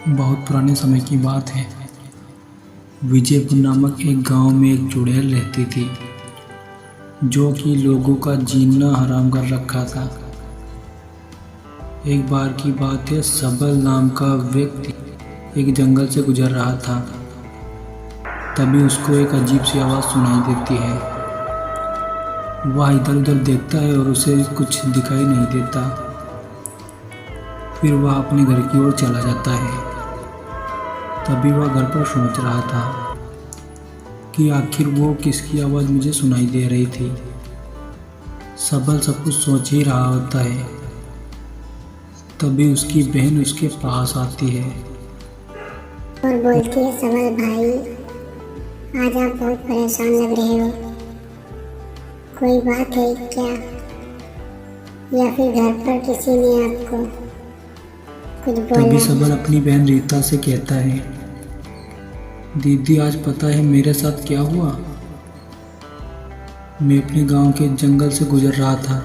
बहुत पुराने समय की बात है। विजयपुर नामक एक गांव में एक चुड़ैल रहती थी, जो कि लोगों का जीना हराम कर रखा था। एक बार की बात है, सबल नाम का व्यक्ति एक जंगल से गुजर रहा था। तभी उसको एक अजीब सी आवाज़ सुनाई देती है। वह इधर उधर देखता है और उसे कुछ दिखाई नहीं देता। फिर वह अपने घर की ओर चला जाता है। तभी वह घर पर सोच रहा था कि आखिर वो किसकी आवाज़ मुझे सुनाई दे रही थी। सबल सब कुछ सोच ही रहा होता है। तभी उसकी बहन उसके पास आती है और बोलती है, सबल भाई, आज आप बहुत परेशान लग रहे हो। कोई बात है क्या? या फिर घर पर किसी ने आपको कुछ बोला? तभी सबल अपनी बहन रीता से कहता है, दीदी आज पता है मेरे साथ क्या हुआ। मैं अपने गांव के जंगल से गुजर रहा था।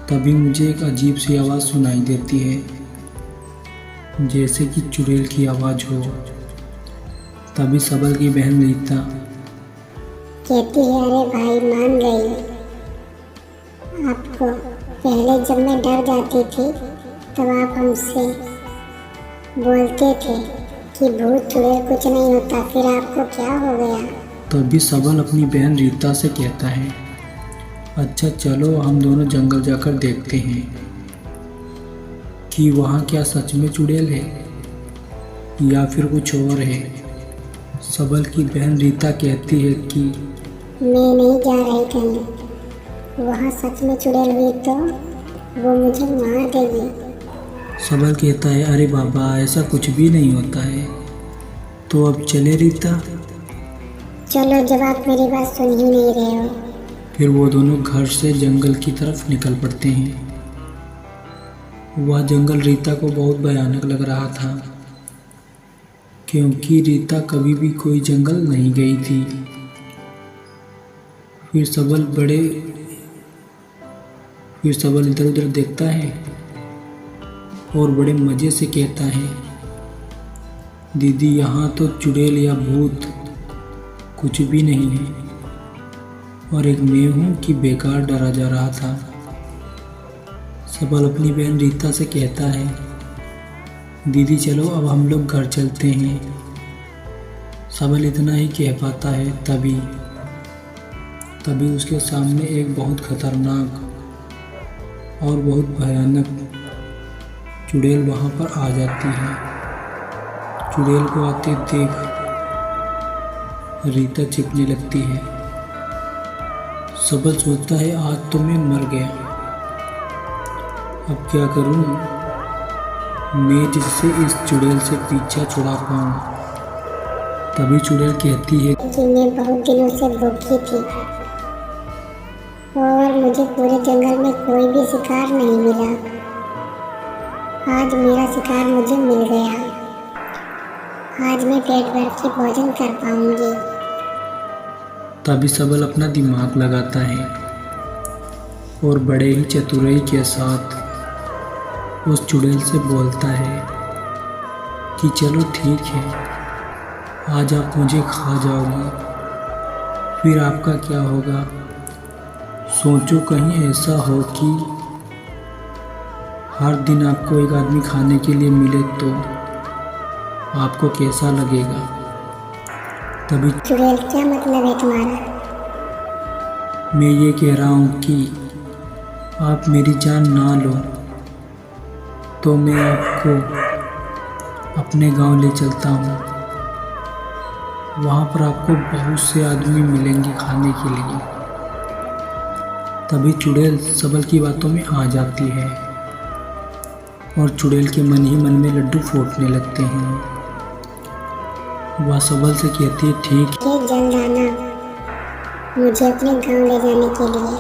तभी मुझे एक अजीब सी आवाज़ सुनाई देती है, जैसे कि चुड़ैल की आवाज़ हो। तभी सबल की बहन रीता कहती है, अरे भाई, मान गई। आपको पहले जब मैं डर जाती थी तब आप हमसे बोलते थे कि भूत चुड़ैल कुछ नहीं होता, फिर आपको क्या हो गया? तभी सबल अपनी बहन रीता से कहता है, अच्छा चलो हम दोनों जंगल जाकर देखते हैं कि वहाँ क्या सच में चुड़ैल है या फिर कुछ और है। सबल की बहन रीता कहती है कि मैं नहीं जा रही कहीं। वहाँ सच में चुड़ैल हुई तो वो मुझे मार देगी। सबल कहता है, अरे बाबा ऐसा कुछ भी नहीं होता है, तो अब चले रीता। चलो, जब आप मेरी बात सुन ही नहीं रहे हो। फिर वो दोनों घर से जंगल की तरफ निकल पड़ते हैं। वह जंगल रीता को बहुत भयानक लग रहा था, क्योंकि रीता कभी भी कोई जंगल नहीं गई थी। फिर सबल इधर उधर देखता है और बड़े मज़े से कहता है, दीदी यहाँ तो चुड़ैल या भूत कुछ भी नहीं है, और एक मैं हूँ कि बेकार डरा जा रहा था। सबल अपनी बहन रीता से कहता है, दीदी चलो अब हम लोग घर चलते हैं। सबल इतना ही कह पाता है। तभी उसके सामने एक बहुत खतरनाक और बहुत भयानक चुड़ैल वहाँ पर आ जाती है। चुड़ैल को आते देख रीता छिपने लगती है। सबल सोचता है, आज तो मैं मर गया, अब क्या करूं मैं जिससे इस चुड़ैल से पीछा छुड़ा पाऊं। तभी चुड़ैल कहती है कि मैं बहुत दिनों से भूखी थी और मुझे पूरे जंगल में कोई भी शिकार नहीं मिला। आज मेरा शिकार मुझे मिल गया। आज मैं पेट भर के भोजन कर पाऊंगी। तभी सबल अपना दिमाग लगाता है और बड़े ही चतुराई के साथ उस चुड़ैल से बोलता है कि चलो ठीक है, आज आप मुझे खा जाओगी, फिर आपका क्या होगा। सोचो कहीं ऐसा हो कि हर दिन आपको एक आदमी खाने के लिए मिले तो आपको कैसा लगेगा। तभी चुड़ैल, क्या मतलब है तुम्हारा? मैं ये कह रहा हूँ कि आप मेरी जान ना लो तो मैं आपको अपने गांव ले चलता हूँ। वहाँ पर आपको बहुत से आदमी मिलेंगे खाने के लिए। तभी चुड़ैल सबल की बातों में आ जाती है और चुड़ैल के मन ही मन में लड्डू फूटने लगते हैं। वह सबल से कहती है, ठीक है, जल्द आना मुझे अपने गांव ले जाने के लिए।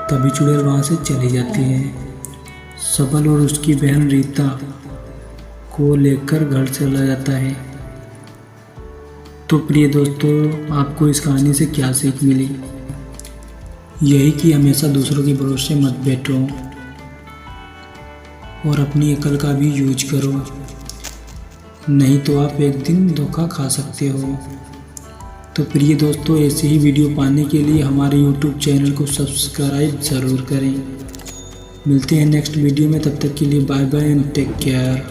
तभी चुड़ैल वहाँ से चली जाती है। सबल और उसकी बहन रीता को लेकर घर चला जाता है। तो प्रिय दोस्तों, आपको इस कहानी से क्या सीख मिली? यही कि हमेशा दूसरों के भरोसे मत बैठो और अपनी अकल का भी यूज करो। नहीं तो आप एक दिन धोखा खा सकते हो। तो प्रिय दोस्तों, ऐसे ही वीडियो पाने के लिए हमारे YouTube चैनल को सब्सक्राइब ज़रूर करें। मिलते हैं नेक्स्ट वीडियो में, तब तक के लिए bye bye and take care.